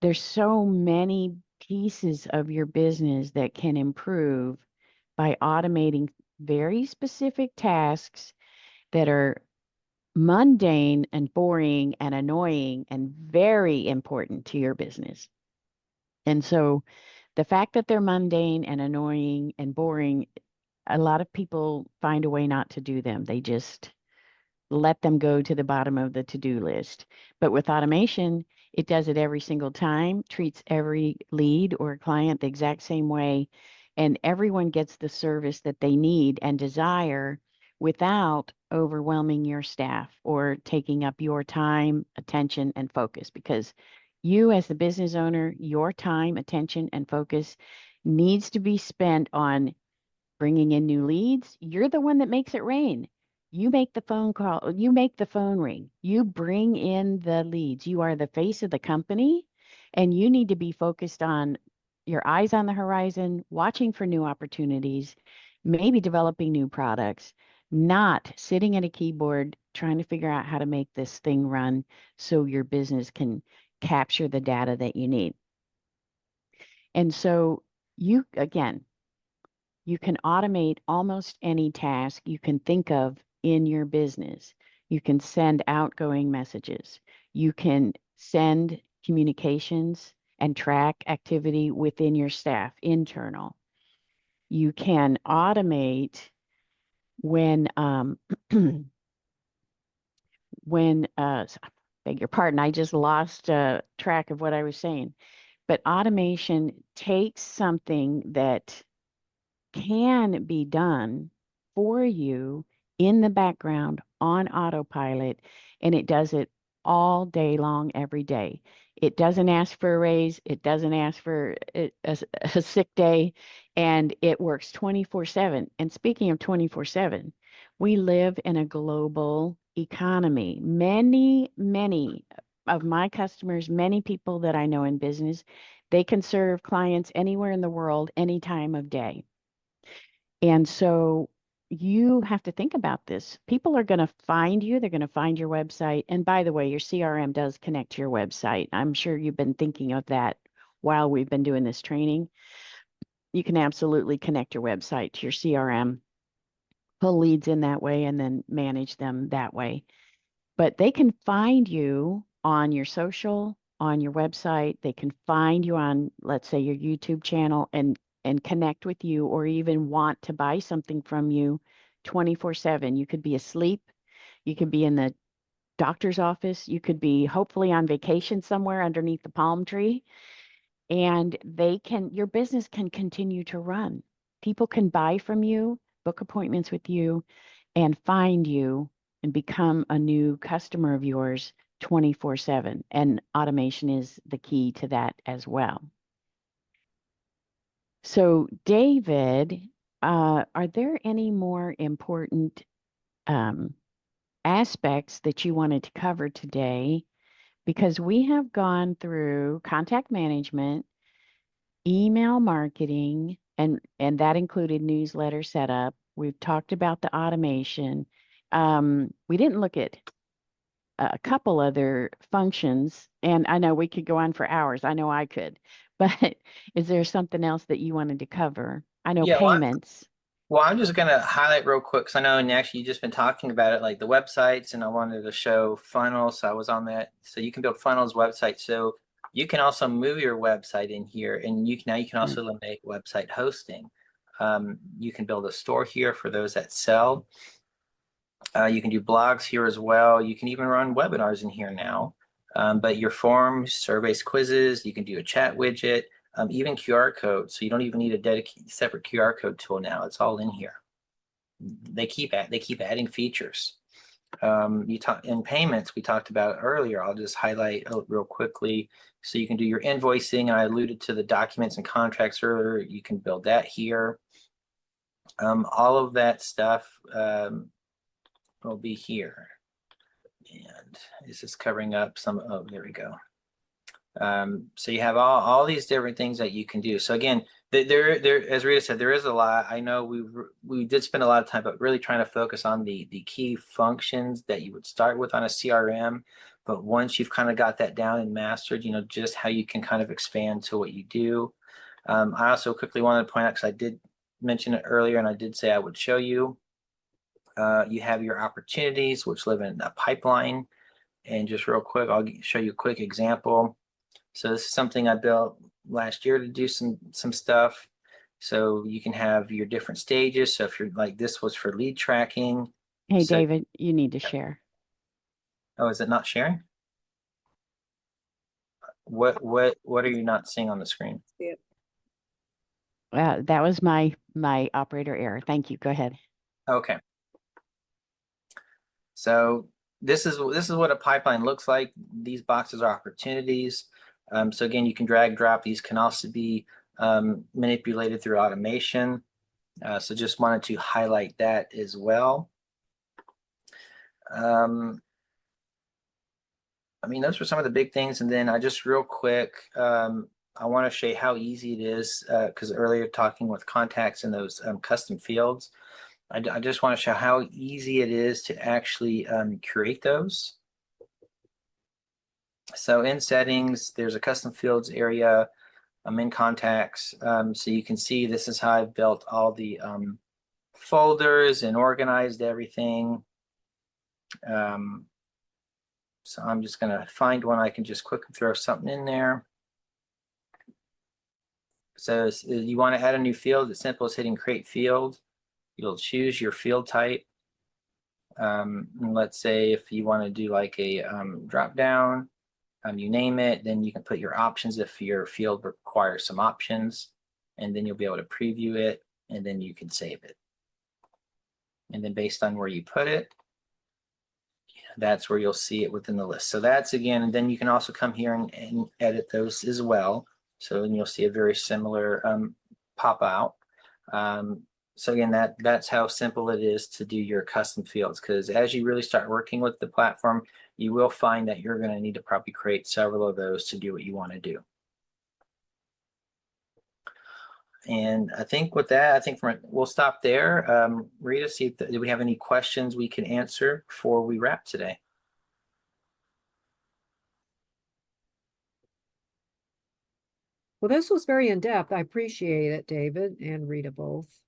there's so many pieces of your business that can improve by automating very specific tasks that are mundane and boring and annoying and very important to your business. And so the fact that they're mundane and annoying and boring, a lot of people find a way not to do them. They just let them go to the bottom of the to-do list. But with automation, it does it every single time, treats every lead or client the exact same way, and everyone gets the service that they need and desire without overwhelming your staff or taking up your time, attention, and focus. Because you, as the business owner, your time, attention, and focus needs to be spent on bringing in new leads. You're the one that makes it rain. You make the phone call, you make the phone ring, you bring in the leads. You are the face of the company, and you need to be focused on your eyes on the horizon, watching for new opportunities, maybe developing new products, not sitting at a keyboard trying to figure out how to make this thing run so your business can capture the data that you need. And so you, again, you can automate almost any task you can think of in your business. You can send outgoing messages. You can send communications and track activity within your staff, internal. You can automate when beg your pardon, I just lost track of what I was saying. But automation takes something that can be done for you in the background on autopilot, and it does it all day long, every day. It doesn't ask for a raise. It doesn't ask for a sick day, and it works 24/7. And speaking of 24/7, we live in a global economy. Many of my customers, many people that I know in business, they can serve clients anywhere in the world, any time of day. And so you have to think about this. People are going to find you. They're going to find your website. And by the way, your CRM does connect to your website. I'm sure you've been thinking of that while we've been doing this training. You can absolutely connect your website to your CRM, pull leads in that way, and then manage them that way. But they can find you on your social, on your website. They can find you on, let's say, your YouTube channel and connect with you, or even want to buy something from you 24/7. You could be asleep. You could be in the doctor's office. You could be hopefully on vacation somewhere underneath the palm tree. And your business can continue to run. People can buy from you, book appointments with you, and find you and become a new customer of yours 24/7. And automation is the key to that as well. So, David, are there any more important aspects that you wanted to cover today? Because we have gone through contact management, email marketing, and that included newsletter setup. We've talked about the automation. We didn't look at a couple other functions, and I know we could go on for hours. I know I could, but is there something else that you wanted to cover? I know Yeah, payments. well, I'm just going to highlight real quick because I know, and actually you've just been talking about it, like the websites, and I wanted to show funnels. So I was on that. So you can build funnels websites. So you can also move your website in here, and now you can also eliminate website hosting. You can build a store here for those that sell. You can do blogs here as well. You can even run webinars in here now. But your forms, surveys, quizzes, you can do a chat widget. Even QR code, so you don't even need a dedicated separate QR code tool now. It's all in here. They keep adding features. In payments we talked about earlier. I'll just highlight real quickly. So you can do your invoicing, and I alluded to the documents and contracts earlier. You can build that here. All of that stuff will be here. And this is covering up some. Oh, there we go. So you have all these different things that you can do. So again, there, as Rita said, there is a lot. I know we did spend a lot of time, but really trying to focus on the key functions that you would start with on a CRM. But once you've kind of got that down and mastered, just how you can kind of expand to what you do. I also quickly wanted to point out, because I did mentioned it earlier, and I did say I would show you. You have your opportunities, which live in a pipeline. And just real quick, I'll show you a quick example. So this is something I built last year to do some stuff. So you can have your different stages. So if you're like, this was for lead tracking. Hey, So, David, you need to share. oh, is it not sharing? What are you not seeing on the screen? That was my operator error. Thank you. Go ahead. Okay. So this is what a pipeline looks like. These boxes are opportunities. So again, you can drag drop. These can also be manipulated through automation. So just wanted to highlight that as well. I mean, those were some of the big things. And then I just real quick, I want to show you how easy it is, because earlier talking with contacts in those custom fields, I just want to show how easy it is to actually create those. So in settings, there's a custom fields area. I'm in contacts. So you can see this is how I've built all the folders and organized everything. So I'm just going to find one I can just quickly throw something in there. So you want to add a new field. It's simple as hitting create field. You'll choose your field type. And let's say if you want to do like a drop down, you name it, then you can put your options if your field requires some options, and then you'll be able to preview it, and then you can save it. And then based on where you put it, that's where you'll see it within the list. So that's again, and then you can also come here and edit those as well. So then you'll see a very similar pop out. So again, that's how simple it is to do your custom fields, because as you really start working with the platform, you will find that you're going to need to probably create several of those to do what you want to do. And I think with that, we'll stop there. Rita, see if do we have any questions we can answer before we wrap today? Well, this was very in-depth. I appreciate it, David and Rita both.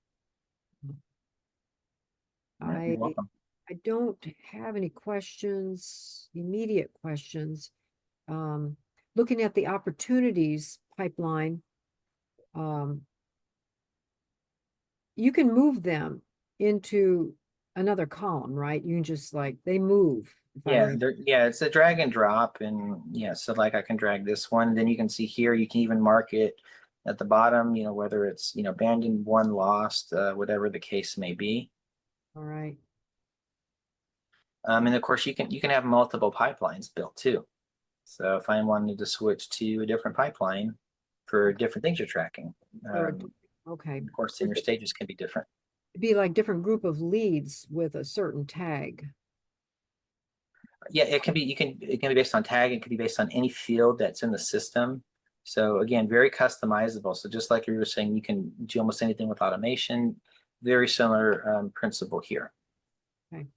Yeah, you're welcome. I don't have any questions, immediate questions. Looking at the opportunities pipeline, you can move them into another column, right? You can just like, they move. Yeah, it's a drag and drop, and yeah, so like I can drag this one, then you can see here, you can even mark it at the bottom, whether it's, abandoned, one, lost, whatever the case may be. All right. And of course you can have multiple pipelines built too. So if I wanted to switch to a different pipeline for different things you're tracking, okay. of course, then your stages can be different. It'd be like different group of leads with a certain tag. Yeah, it can be. It can be based on tag. It can be based on any field that's in the system. So again, very customizable. So just like you were saying, you can do almost anything with automation. Very similar principle here. Okay.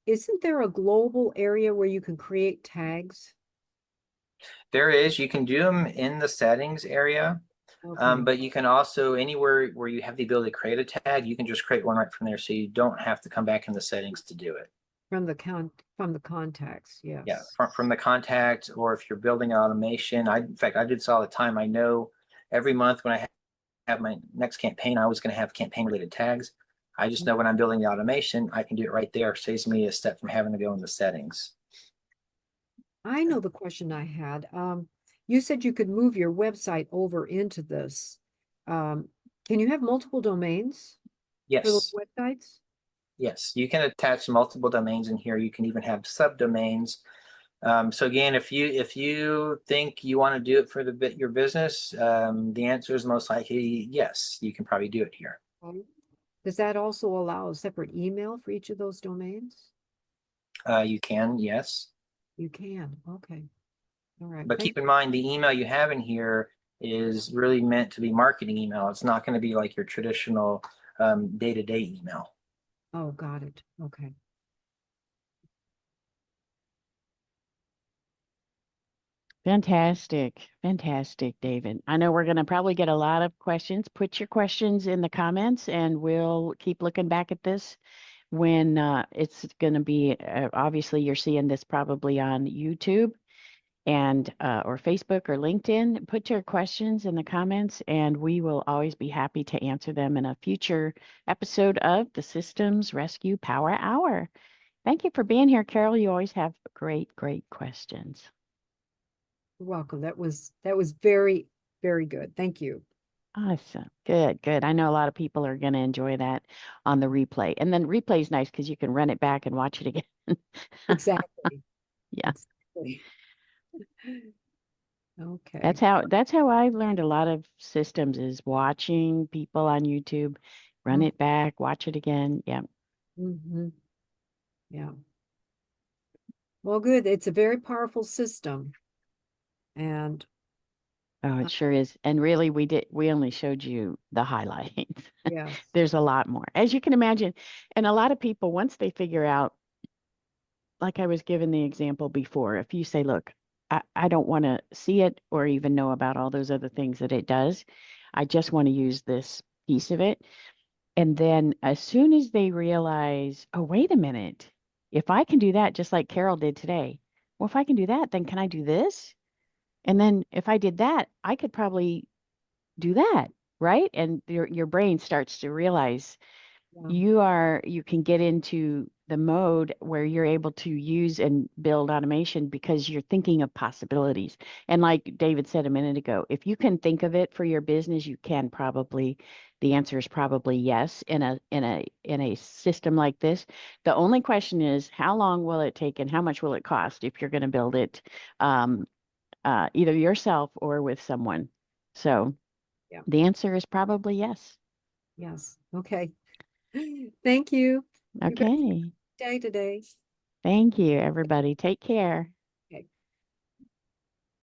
Isn't there a global area where you can create tags? There is. You can do them in the settings area, Okay. but you can also anywhere where you have the ability to create a tag, you can just create one right from there, so you don't have to come back in the settings to do it. From the contacts, yes. Yeah, from the contact, or if you're building automation. In fact, I do this all the time. I know every month when I have my next campaign, I was going to have campaign related tags. I just know when I'm building the automation, I can do it right there. Saves me a step from having to go in the settings. I know the question I had. You said you could move your website over into this. Can you have multiple domains for those Yes. websites? Yes, you can attach multiple domains in here. You can even have subdomains. So again, if you think you want to do it for your business, the answer is most likely yes. You can probably do it here. Does that also allow a separate email for each of those domains? You can, yes. You can. Okay. All right. But keep in mind, the email you have in here is really meant to be marketing email. It's not going to be like your traditional day-to-day email. Oh, got it. Okay. Fantastic. Fantastic, David. I know we're going to probably get a lot of questions. Put your questions in the comments and we'll keep looking back at this when it's going to be, obviously you're seeing this probably on YouTube and or Facebook or LinkedIn. Put your questions in the comments and we will always be happy to answer them in a future episode of the Systems Rescue Power Hour. Thank you for being here, Carol. You always have great, great questions. You're welcome. That was very, very good. Thank you. Awesome. Good, good. I know a lot of people are going to enjoy that on the replay. And then replay is nice because you can run it back and watch it again. Exactly. Yeah. Exactly. Okay. That's how I've learned a lot of systems is watching people on YouTube, run it back, watch it again. Yeah. Mm-hmm. Yeah. Well, good. It's a very powerful system. And Oh, it sure is. And really we only showed you the highlights. yes. There's a lot more. As you can imagine, and a lot of people once they figure out, like I was given the example before, if you say, look, I don't want to see it or even know about all those other things that it does. I just want to use this piece of it. And then as soon as they realize, oh, wait a minute, if I can do that, just like Carol did today, well, if I can do that, then can I do this? And then if I did that, I could probably do that, right? And your brain starts to realize you can get into the mode where you're able to use and build automation because you're thinking of possibilities. And like David said a minute ago, if you can think of it for your business, you can probably, the answer is probably yes in a system like this. The only question is how long will it take and how much will it cost if you're going to build it either yourself or with someone. So Yeah. the answer is probably yes. Yes. Okay. Thank you. You guys have a Okay. good day today. Thank you, everybody. Take care.